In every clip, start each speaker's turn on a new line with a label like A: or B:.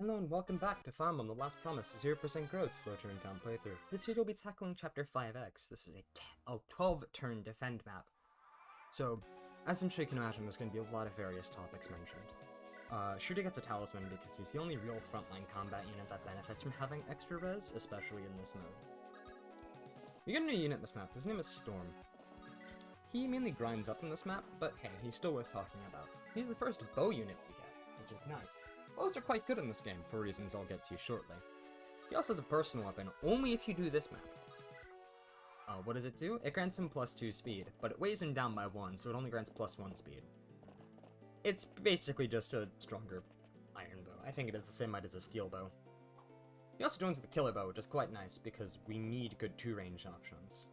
A: Hello and welcome back to Farm on the Last Promise, 0% growth, slow turn count playthrough. This video will be tackling Chapter 5X. This is a 12-turn defend map. So, as I'm sure you can imagine, there's going to be a lot of various topics mentioned. Shooter gets a talisman because he's the only real frontline combat unit that benefits from having extra res, especially in this mode. We get a new unit in this map. His name is Storm. He mainly grinds up in this map, but hey, he's still worth talking about. He's the first bow unit we get, which is nice. Bows are quite good in this game, for reasons I'll get to shortly. He also has a personal weapon, only if you do this map. What does it do? It grants him +2 speed, but it weighs him down by 1, so it only grants +1 speed. It's basically just a stronger iron bow. I think it is the same height as a steel bow. He also joins the killer bow, which is quite nice, because we need good 2-range options.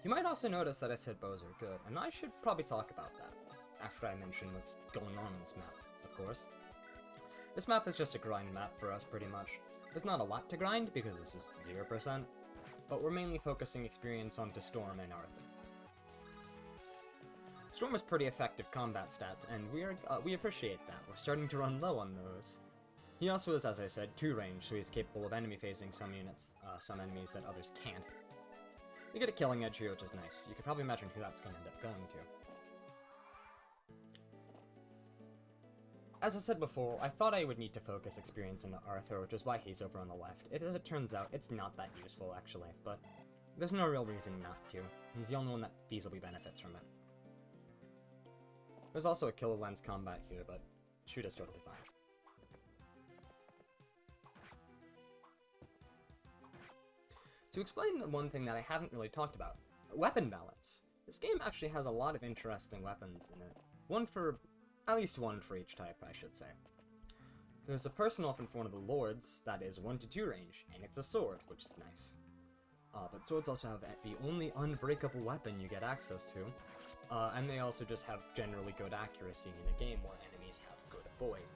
A: You might also notice that I said bows are good, and I should probably talk about that, after I mention what's going on in this map, of course. This map is just a grind map for us, pretty much. There's not a lot to grind, because this is 0%, but we're mainly focusing experience onto Storm and Arthur. Storm has pretty effective combat stats, and we appreciate that. We're starting to run low on those. He also is, as I said, 2-range, so he's capable of enemy-phasing some units, some enemies that others can't. We get a killing edge here, which is nice. You could probably imagine who that's going to end up going to. As I said before, I thought I would need to focus experience into Arthur, which is why he's over on the left. As it turns out, it's not that useful, actually, but there's no real reason not to. He's the only one that feasibly benefits from it. There's also a killer lens combat here, but shoot is totally fine. To explain the one thing that I haven't really talked about, weapon balance. This game actually has a lot of interesting weapons in it. At least one for each type, I should say. There's a personal weapon for one of the lords that is 1 to 2 range, and it's a sword, which is nice. But swords also have the only unbreakable weapon you get access to, and they also just have generally good accuracy in a game where enemies have good avoid.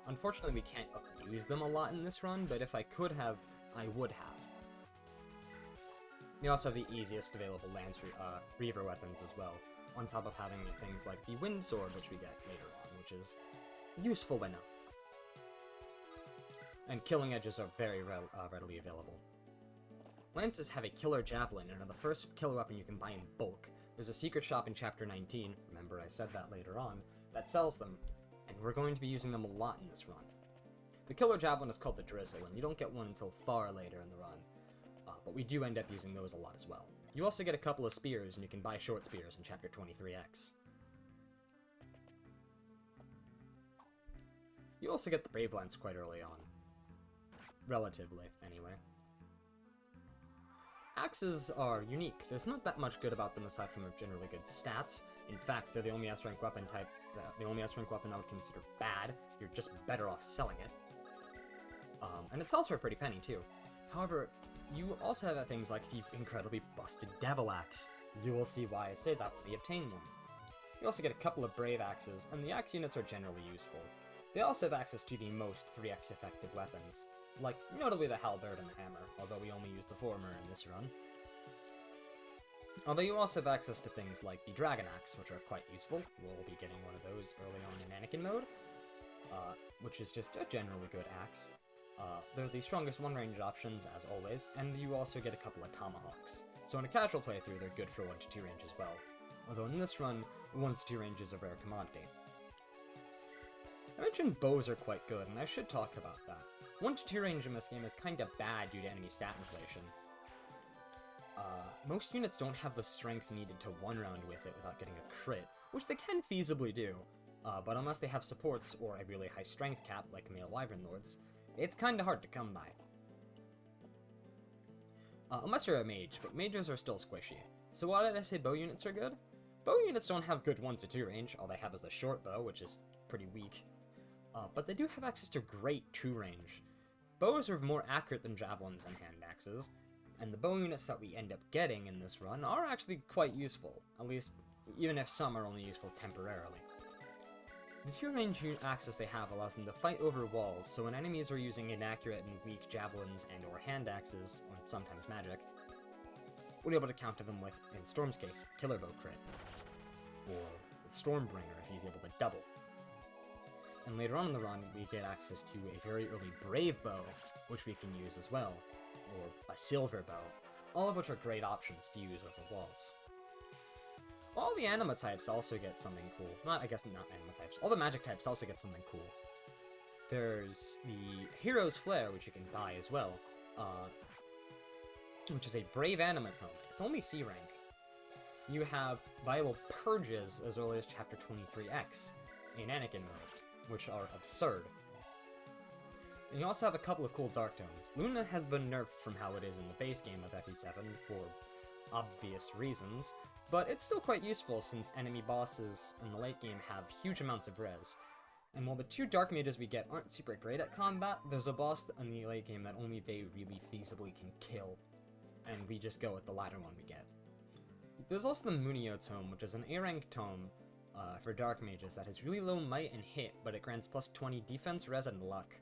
A: Unfortunately, we can't use them a lot in this run, but if I could have, I would have. They also have the easiest available Lance Reaver weapons as well, on top of having things like the Wind Sword, which we get later on, which is useful enough. And killing edges are very readily available. Lances have a killer javelin and are the first killer weapon you can buy in bulk. There's a secret shop in Chapter 19, remember I said that later on, that sells them, and we're going to be using them a lot in this run. The killer javelin is called the Drizzle, and you don't get one until far later in the run. But we do end up using those a lot as well. You also get a couple of spears, and you can buy short spears in Chapter 23X. You also get the Brave Lance quite early on. Relatively, anyway. Axes are unique. There's not that much good about them aside from their generally good stats. In fact, they're the only S-rank weapon type, the only S-rank weapon I would consider bad. You're just better off selling it. And it sells for a pretty penny, too. However, you also have things like the incredibly busted Devil Axe. You will see why I say that when we obtain one. You also get a couple of Brave Axes, and the Axe units are generally useful. They also have access to the most 3x effective weapons, like notably the Halberd and the Hammer, although we only use the former in this run. Although you also have access to things like the Dragon Axe, which are quite useful. We'll be getting one of those early on in Anakin mode, which is just a generally good axe. They're the strongest one-range options, as always, and you also get a couple of Tomahawks. So in a casual playthrough, they're good for 1 to 2 range as well. Although in this run, 1 to 2 range is a rare commodity. I mentioned bows are quite good, and I should talk about that. 1 to 2 range in this game is kinda bad due to enemy stat inflation. Most units don't have the strength needed to one-round with it without getting a crit, which they can feasibly do, but unless they have supports or a really high strength cap like male Wyvern Lords, it's kinda hard to come by. Unless you're a mage, but mages are still squishy. So why did I say bow units are good? Bow units don't have good 1 to 2 range, all they have is the short bow, which is pretty weak. But they do have access to great 2 range. Bows are more accurate than javelins and hand axes, and the bow units that we end up getting in this run are actually quite useful, at least even if some are only useful temporarily. The 2-range access they have allows them to fight over walls, so when enemies are using inaccurate and weak javelins and or hand axes, or sometimes magic, we'll be able to counter them with, in Storm's case, Killer Bow crit, or with Stormbringer if he's able to double. And later on in the run, we get access to a very early Brave Bow, which we can use as well, or a Silver Bow, all of which are great options to use over walls. All the anima types also get something cool. I guess not anima types. All the magic types also get something cool. There's the Hero's Flare, which you can buy as well, which is a Brave Anima Tome. It's only C rank. You have viable Purges as early as Chapter 23X in Anakin mode, which are absurd. And you also have a couple of cool Dark Tomes. Luna has been nerfed from how it is in the base game of FE7 for obvious reasons, but it's still quite useful since enemy bosses in the late game have huge amounts of res. And while the two Dark Mages we get aren't super great at combat, there's a boss in the late game that only they really feasibly can kill, and we just go with the latter one we get. There's also the Munio Tome, which is an A-rank tome for Dark Mages that has really low might and hit, but it grants plus 20 defense, res, and luck.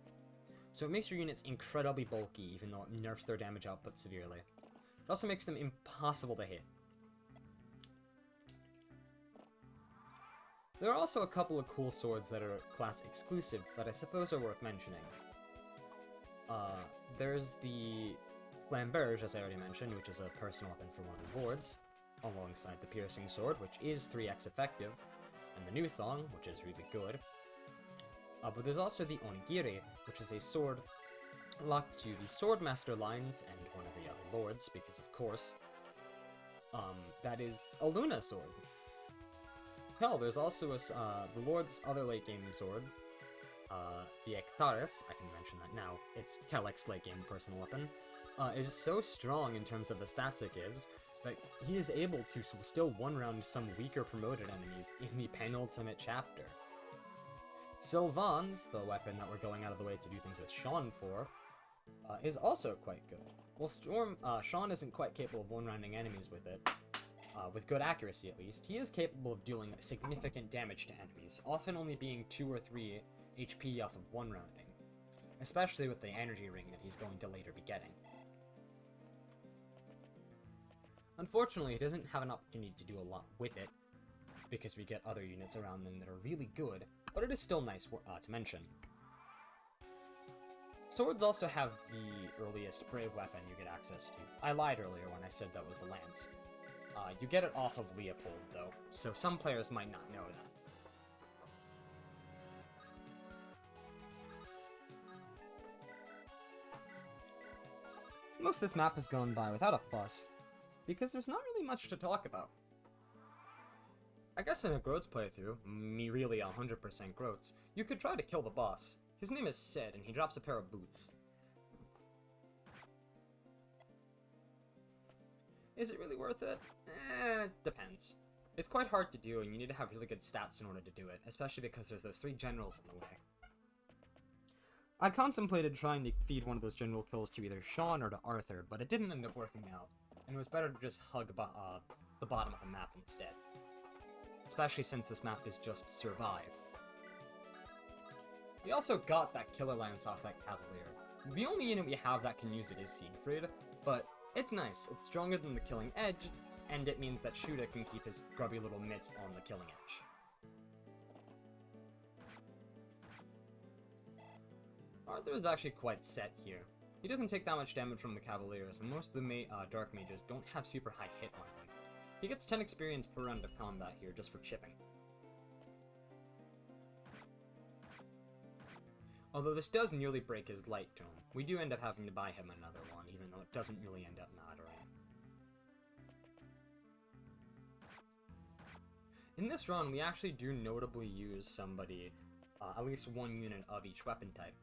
A: So it makes your units incredibly bulky, even though it nerfs their damage output severely. It also makes them impossible to hit. There are also a couple of cool swords that are class exclusive that I suppose are worth mentioning. There's the Flamberge, as I already mentioned, which is a personal weapon for one of the lords, alongside the Piercing Sword, which is 3x effective, and the New Thong, which is really good. But there's also the Onigiri, which is a sword locked to the Swordmaster lines and one of the other lords, because of course. That is a Luna sword. Hell, there's also the Lord's other late game sword, the Ectaris, I can mention that now, it's Kelek's late game personal weapon, is so strong in terms of the stats it gives, that he is able to still one-round some weaker promoted enemies in the penultimate chapter. Sylvan's, the weapon that we're going out of the way to do things with Sean for, is also quite good. While Sean isn't quite capable of one-rounding enemies with it, with good accuracy at least, he is capable of dealing significant damage to enemies, often only being 2 or 3 HP off of one-rounding, especially with the energy ring that he's going to later be getting. Unfortunately, he doesn't have an opportunity to do a lot with it, because we get other units around them that are really good, but it is still nice to mention. Swords also have the earliest Brave weapon you get access to. I lied earlier when I said that was the Lance. You get it off of Leopold, though, so some players might not know that. Most of this map has gone by without a fuss, because there's not really much to talk about. I guess in a Groats playthrough, me really 100% Groats, you could try to kill the boss. His name is Sid, and he drops a pair of boots. Is it really worth it? Depends. It's quite hard to do, and you need to have really good stats in order to do it, especially because there's those 3 generals in the way. I contemplated trying to feed one of those general kills to either Sean or to Arthur, but it didn't end up working out, and it was better to just hug the bottom of the map instead. Especially since this map is just survive. We also got that Killer Lance off that Cavalier. The only unit we have that can use it is Siegfried, but it's nice. It's stronger than the Killing Edge, and it means that Shuda can keep his grubby little mitts on the Killing Edge. Arthur is actually quite set here. He doesn't take that much damage from the Cavaliers, and most of the Dark Mages don't have super high hit on him. He gets 10 experience per round of combat here just for chipping. Although this does nearly break his light tome, we do end up having to buy him another one, even though it doesn't really end up mattering. In this run, we actually do notably use somebody, at least one unit of each weapon type.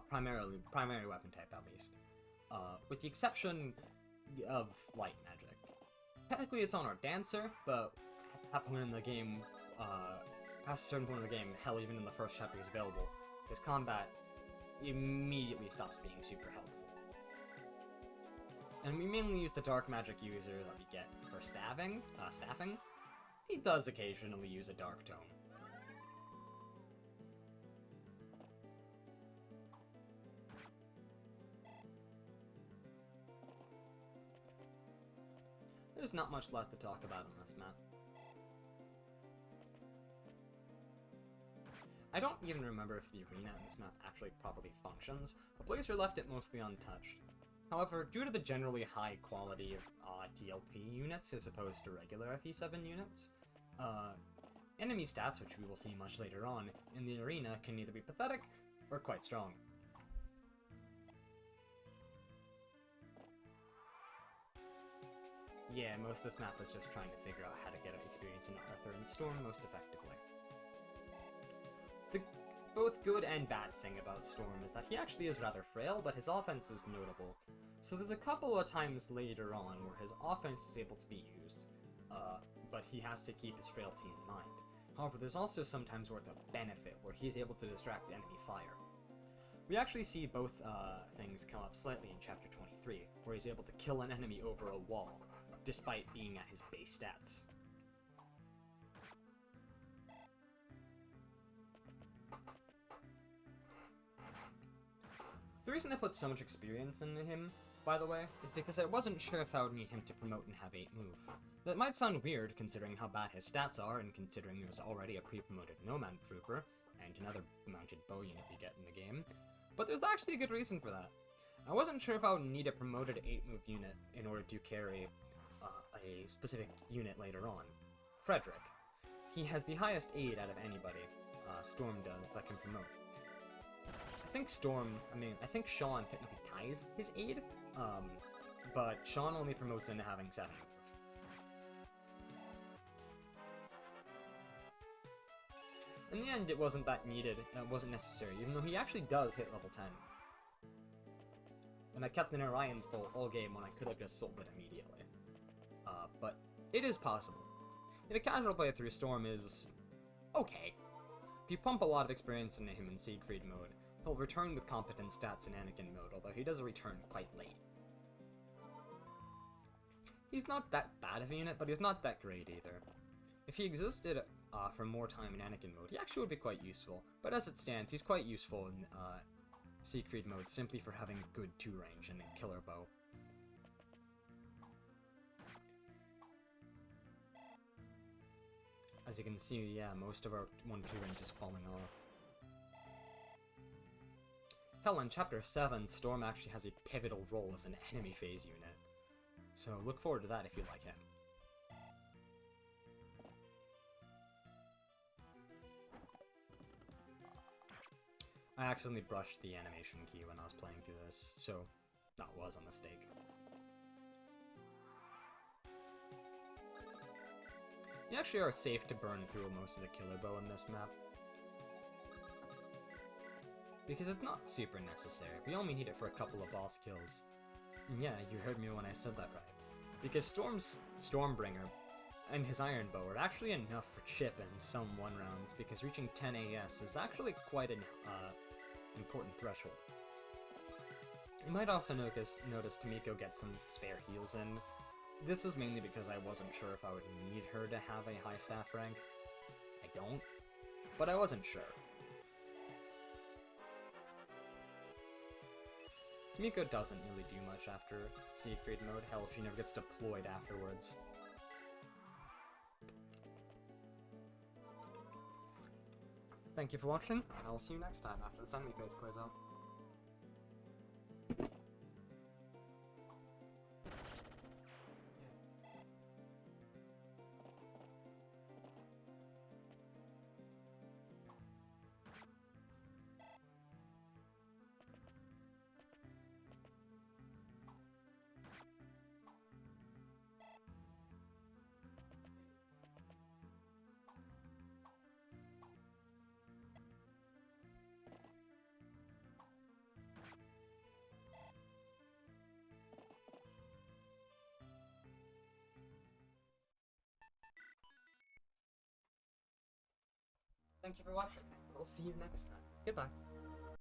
A: Primary weapon type at least. With the exception of light magic. Technically it's on our Dancer, but at that point in the game, past a certain point in the game, hell, even in the first chapter he's available, his combat immediately stops being super helpful. And we mainly use the dark magic user that we get for staffing. He does occasionally use a dark tome. There's not much left to talk about on this map. I don't even remember if the arena in this map actually properly functions, but Blazer left it mostly untouched. However, due to the generally high quality of TLP units as opposed to regular FE7 units, enemy stats, which we will see much later on, in the arena can either be pathetic or quite strong. Yeah, most of this map is just trying to figure out how to get experience in Arthur and Storm most effectively. The both good and bad thing about Storm is that he actually is rather frail, but his offense is notable. So there's a couple of times later on where his offense is able to be used, but he has to keep his frailty in mind. However, there's also some times where it's a benefit, where he's able to distract enemy fire. We actually see both things come up slightly in Chapter 23, where he's able to kill an enemy over a wall, despite being at his base stats. The reason I put so much experience into him, by the way, is because I wasn't sure if I would need him to promote and have 8 move. That might sound weird considering how bad his stats are and considering there's already a pre-promoted nomad trooper and another mounted bow unit we get in the game, but there's actually a good reason for that. I wasn't sure if I would need a promoted 8 move unit in order to carry a specific unit later on. Frederick. He has the highest aid out of anybody, Storm does, that can promote. I think Sean technically ties his aid, but Sean only promotes into having 7 move. In the end, it wasn't that needed, it wasn't necessary, even though he actually does hit level 10. And I kept an Orion's bolt all game when I could have just sold it immediately. But it is possible. In a casual playthrough, Storm is okay. If you pump a lot of experience into him in Siegfried mode, he'll return with competent stats in Anakin mode, although he does return quite late. He's not that bad of a unit, but he's not that great either. If he existed for more time in Anakin mode, he actually would be quite useful, but as it stands, he's quite useful in Siegfried mode simply for having good 2 range and a killer bow. As you can see, yeah, most of our 1-2 range is falling off. Hell, in Chapter 7, Storm actually has a pivotal role as an enemy phase unit. So look forward to that if you like him. I accidentally brushed the animation key when I was playing through this, so that was a mistake. You actually are safe to burn through most of the killer bow in this map, because it's not super necessary. We only need it for a couple of boss kills. And yeah, you heard me when I said that right. Because Storm's Stormbringer and his Iron Bow are actually enough for chip in some 1 rounds, because reaching 10 AS is actually quite an important threshold. You might also notice Tomiko get some spare heals in. This was mainly because I wasn't sure if I would need her to have a high staff rank. I don't, but I wasn't sure. Tomiko doesn't really do much after Siegfried mode. Hell, she never gets deployed afterwards. Thank you for watching, and I'll see you next time after the enemy phase clears out. Thank you for watching. We'll see you next time. Goodbye.